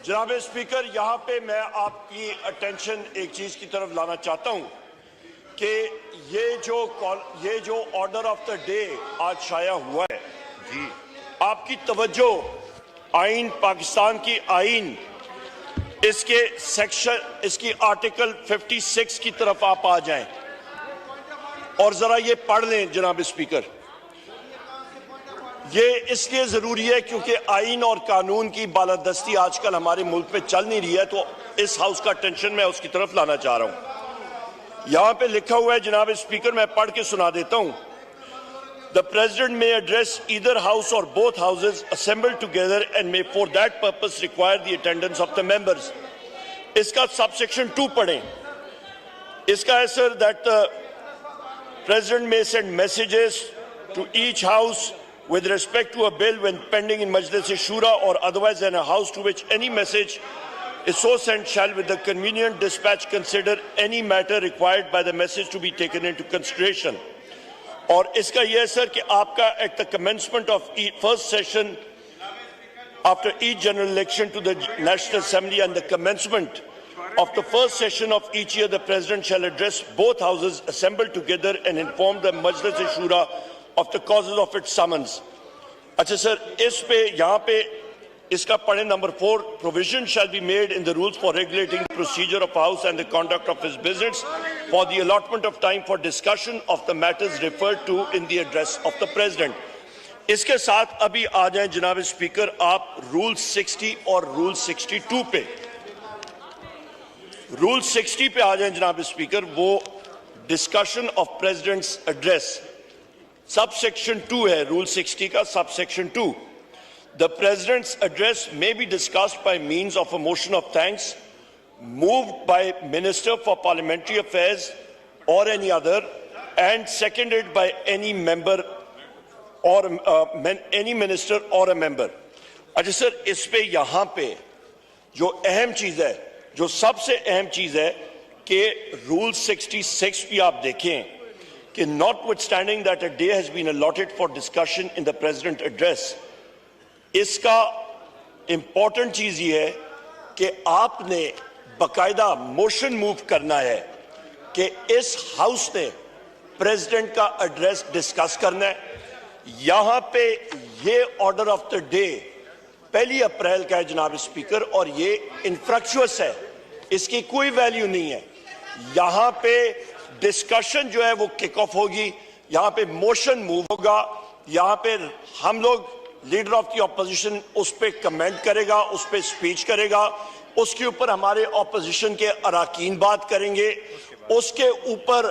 जनाब स्पीकर, यहाँ पे मैं आपकी अटेंशन एक चीज की तरफ लाना चाहता हूँ कि ये जो ऑर्डर ऑफ द डे आज शाया हुआ है जी, आपकी तवज्जो आइन, पाकिस्तान की आइन, इसके सेक्शन, इसकी आर्टिकल 56 की तरफ आप आ जाएं और जरा ये पढ़ लें जनाब स्पीकर। ये इसलिए जरूरी है क्योंकि आइन और कानून की बालादस्ती आजकल हमारे मुल्क में चल नहीं रही है, तो इस हाउस का अटेंशन मैं उसकी तरफ लाना चाह रहा हूं। यहां पे लिखा हुआ है जनाब स्पीकर, मैं पढ़ के सुना देता हूं। The president may address either house or both houses assembled together and may for that purpose require the attendance of the members. इसका सबसेक्शन 2 पढ़ें। इसका है sir that the president may send messages to each house with respect to a bill when pending in Majlis-e-Shura or otherwise in a house to which any message is so sent shall with the convenient dispatch consider any matter required by the message to be taken into consideration. और इसका यह है sir कि आपका at the commencement of first session after each general election to the National Assembly and the commencement of the first session of each year, the President shall address both houses assembled together and inform the Majlis-e-Shura of the causes of its summons. अच्छा sir, इस पे यहाँ पे इसका पढ़े number 4, provision shall be made in the rules for regulating the procedure of House and the conduct of its business for the allotment of time for discussion of the matters referred to in the address of the President. इसके साथ अभी आ जाएं जनाब speaker आप rule 60 और rule 62 पे। Rule 60 पे आ जाएं जनाब स्पीकर, वो discussion of president's address subsection 2 है रूल 60 का, subsection 2। The President's address may be discussed by means of a motion of thanks moved by Minister for Parliamentary Affairs or any other and seconded by any member or any minister or a member. अच्छा sir, इस पे यहाँ पे जो अहम चीज है, जो सबसे अहम चीज है कि रूल 66 भी आप देखें कि notwithstanding that a day has been allotted for discussion in the President address, इसका इंपॉर्टेंट चीज ये है कि आपने बकायदा मोशन मूव करना है कि इस हाउस ने प्रेसिडेंट का एड्रेस डिस्कस करना है। यहां पे ये ऑर्डर ऑफ द डे 1 अप्रैल का है जनाब स्पीकर, और ये इनफ्रक्चुअस है, इसकी कोई वैल्यू नहीं है। यहां पे डिस्कशन जो है वो किक ऑफ होगी, यहां पे मोशन मूव होगा, यहां पे हम लोग लीडर ऑफ द ऑपोजिशन उस पर कमेंट करेगा, उस पर स्पीच करेगा, उसके ऊपर हमारे ऑपोजिशन के अराकीन बात करेंगे, उसके ऊपर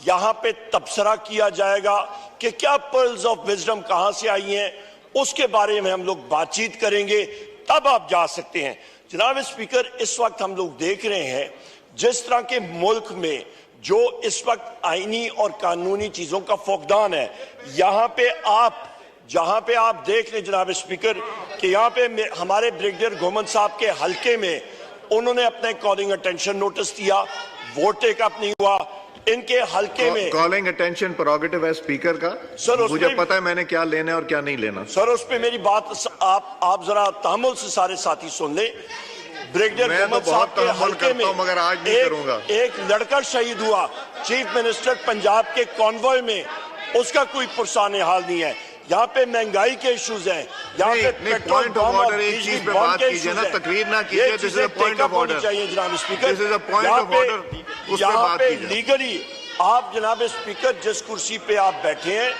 यहाँ पे तबसरा किया जाएगा कि क्या पर्ल्स ऑफ विजडम कहाँ से आई हैं, उसके बारे में हम लोग बातचीत करेंगे, तब आप जा सकते हैं। जनाब स्पीकर, इस वक्त हम लोग देख रहे हैं जिस तरह के मुल्क में जो इस वक्त आईनी और कानूनी चीजों का फुकदान है, यहाँ पे आप जहां पे आप देख लें जनाब स्पीकर कि यहाँ पे हमारे ब्रिगेडियर घुमन साहब के हलके में उन्होंने अपने कॉलिंग अटेंशन नोटिस दिया, वोट टेक अप नहीं हुआ, इनके हलके में कॉलिंग अटेंशन प्रोरोगेटिव है स्पीकर का। सर मुझे पता है मैंने क्या लेना है और क्या नहीं लेना। सर उस पे मेरी बात आप जरा तहम्मुल से सारे साथी सुन ले। ब्रिगेडियर घुमन साहब के हलके में मगर आज नहीं करूंगा। एक लड़का शहीद हुआ चीफ मिनिस्टर पंजाब के कॉन्वॉय में, उसका कोई पुरसान हाल नहीं है। यहाँ पे महंगाई के इश्यूज हैं, यहाँ पे पेट्रोल बम और बिजली बम के इश्यूज हैं। तकरीर ना कीजिए, this is a point of order चाहिए जनाब speaker. This is a point of order, उस पे बात कीजिए। लीगली आप जनाब स्पीकर जिस कुर्सी पे आप बैठे हैं,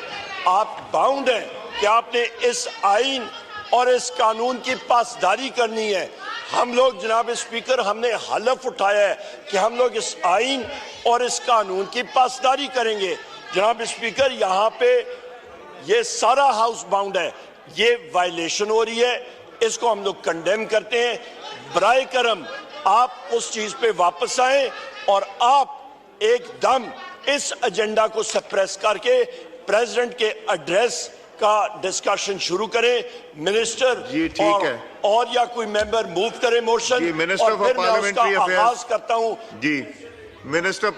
आप बाउंड हैं कि आपने इस आइन और इस कानून की पासदारी करनी है। हम लोग जनाब स्पीकर, हमने हलफ उठाया है कि हम लोग इस आइन और इस कानून की पासदारी करेंगे। जनाब स्पीकर, यहाँ पे ये सारा हाउस बाउंड है, ये वायलेशन हो रही है, इसको हम लोग कंडेम करते हैं। बराए करम आप उस चीज पे वापस आए और आप एकदम इस एजेंडा को सप्रेस करके प्रेसिडेंट के एड्रेस का डिस्कशन शुरू करें। मिनिस्टर जी ठीक है, और या कोई मेंबर मूव करे मोशन, मिनिस्टर और फिर मैं उसका आगाज करता हूं। जी मिनिस्टर